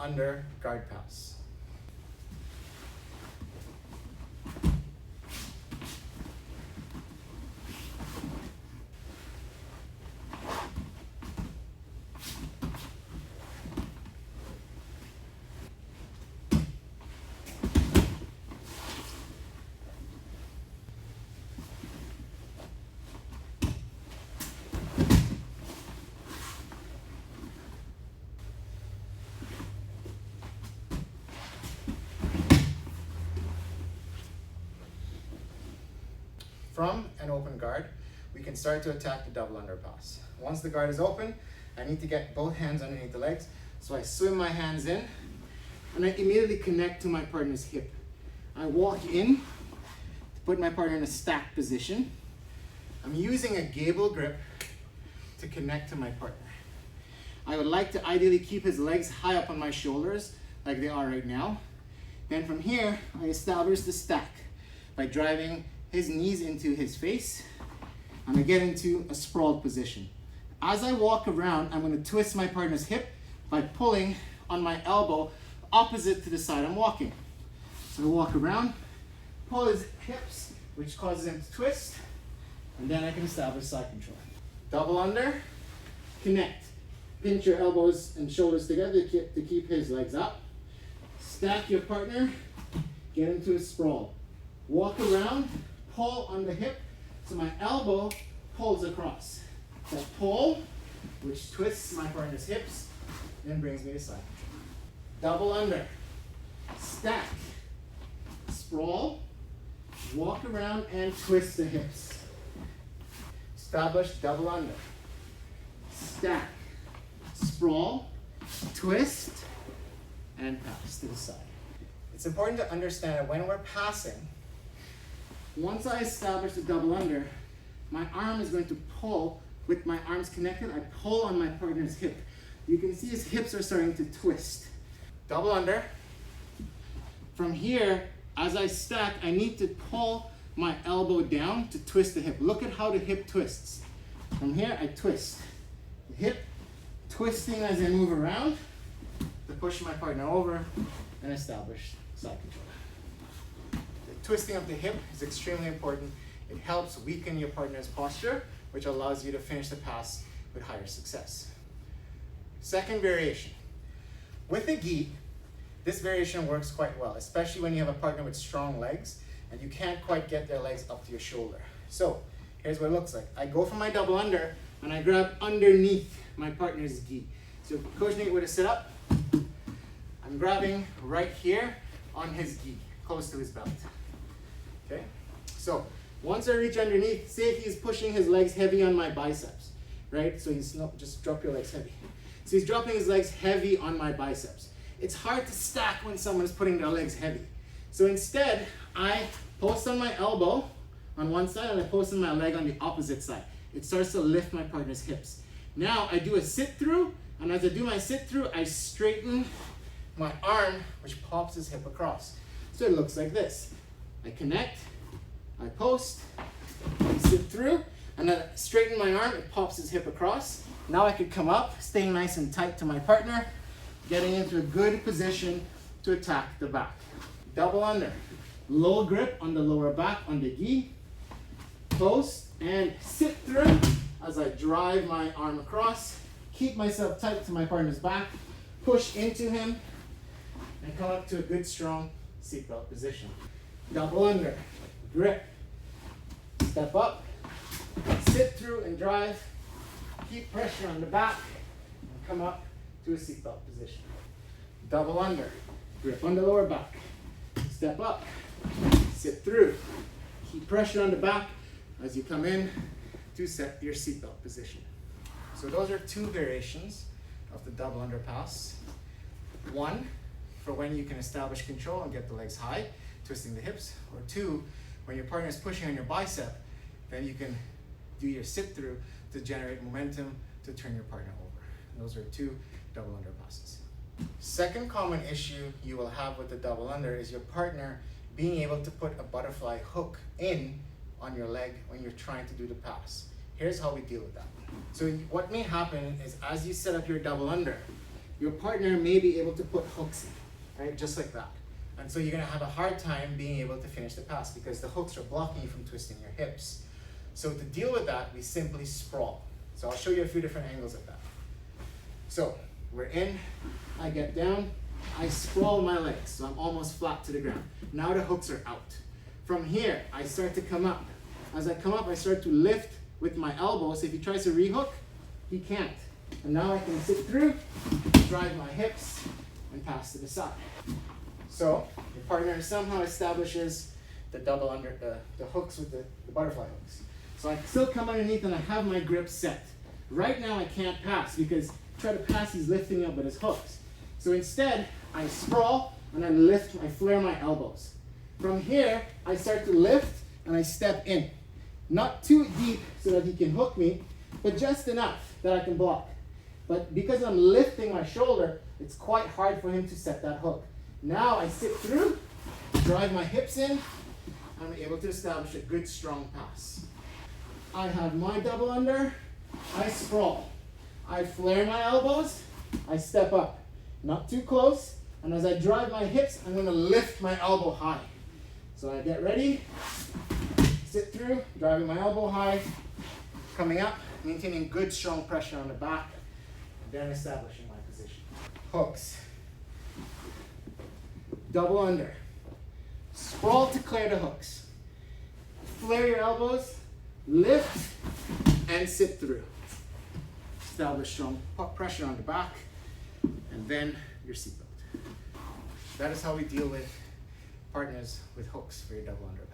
under guard pass. From an open guard, we can start to attack the double under pass. Once the guard is open, I need to get both hands underneath the legs. So I swim my hands in, and I immediately connect to my partner's hip. I walk in to put my partner in a stacked position. I'm using a gable grip to connect to my partner. I would like to ideally keep his legs high up on my shoulders, like they are right now. Then from here, I establish the stack by driving his knees into his face, and I get into a sprawled position. As I walk around, I'm going to twist my partner's hip by pulling on my elbow opposite to the side I'm walking. So I walk around, pull his hips, which causes him to twist, and then I can establish side control. Double under, connect. Pinch your elbows and shoulders together to keep his legs up. Stack your partner, get into a sprawl. Walk around, pull on the hip, so my elbow pulls across. That pull, which twists my partner's hips, then brings me to side control. Double under, stack, sprawl, walk around and twist the hips. Establish double under, stack, sprawl, twist, and pass to the side. It's important to understand that when we're passing, once I establish the double under, my arm is going to pull. With my arms connected, I pull on my partner's hip. You can see his hips are starting to twist. Double under. From here, as I stack, I need to pull my elbow down to twist the hip. Look at how the hip twists. From here, I twist. The hip twisting as I move around to push my partner over and establish side control. Twisting of the hip is extremely important. It helps weaken your partner's posture, which allows you to finish the pass with higher success. Second variation. With the gi, this variation works quite well, especially when you have a partner with strong legs and you can't quite get their legs up to your shoulder. So here's what it looks like. I go for my double under and I grab underneath my partner's gi. So Coach Nate were to sit up, I'm grabbing right here on his gi, close to his belt. Okay, so once I reach underneath, say he's pushing his legs heavy on my biceps, right? So he's not, just drop your legs heavy. So he's dropping his legs heavy on my biceps. It's hard to stack when someone is putting their legs heavy. So instead, I post on my elbow on one side and I post on my leg on the opposite side. It starts to lift my partner's hips. Now I do a sit through, and as I do my sit through, I straighten my arm, which pops his hip across. So it looks like this. I connect, I post, I sit through, and then I straighten my arm, it pops his hip across. Now I could come up, staying nice and tight to my partner, getting into a good position to attack the back. Double under, low grip on the lower back on the gi, post, and sit through as I drive my arm across, keep myself tight to my partner's back, push into him, and come up to a good strong seatbelt position. Double under, grip, step up, sit through and drive, keep pressure on the back, and come up to a seatbelt position. Double under, grip on the lower back, step up, sit through, keep pressure on the back as you come in to set your seatbelt position. So those are two variations of the double under pass. One, for when you can establish control and get the legs high, twisting the hips, or two, when your partner is pushing on your bicep, then you can do your sit through to generate momentum to turn your partner over. And those are two double under passes. Second common issue you will have with the double under is your partner being able to put a butterfly hook in on your leg when you're trying to do the pass. Here's how we deal with that. So what may happen is as you set up your double under, your partner may be able to put hooks in, right? Just like that. And so you're gonna have a hard time being able to finish the pass because the hooks are blocking you from twisting your hips. So to deal with that, we simply sprawl. So I'll show you a few different angles of that. So we're in, I get down, I sprawl my legs, so I'm almost flat to the ground. Now the hooks are out. From here, I start to come up. As I come up, I start to lift with my elbows. If he tries to rehook, he can't. And now I can sit through, drive my hips, and pass to the side. So your partner somehow establishes the double under, the hooks with the butterfly hooks. So I still come underneath and I have my grip set. Right now I can't pass because try to pass, he's lifting up with his hooks. So instead, I sprawl and I lift, I flare my elbows. From here, I start to lift and I step in. Not too deep so that he can hook me, but just enough that I can block. But because I'm lifting my shoulder, it's quite hard for him to set that hook. Now I sit through, drive my hips in, I'm able to establish a good strong pass. I have my double under, I sprawl. I flare my elbows, I step up. Not too close, and as I drive my hips, I'm gonna lift my elbow high. So I get ready, sit through, driving my elbow high, coming up, maintaining good strong pressure on the back, and then establishing my position. Hooks. Double under. Sprawl to clear the hooks. Flare your elbows, lift, and sit through. Establish strong pressure on the back, and then your seatbelt. That is how we deal with partners with hooks for your double under.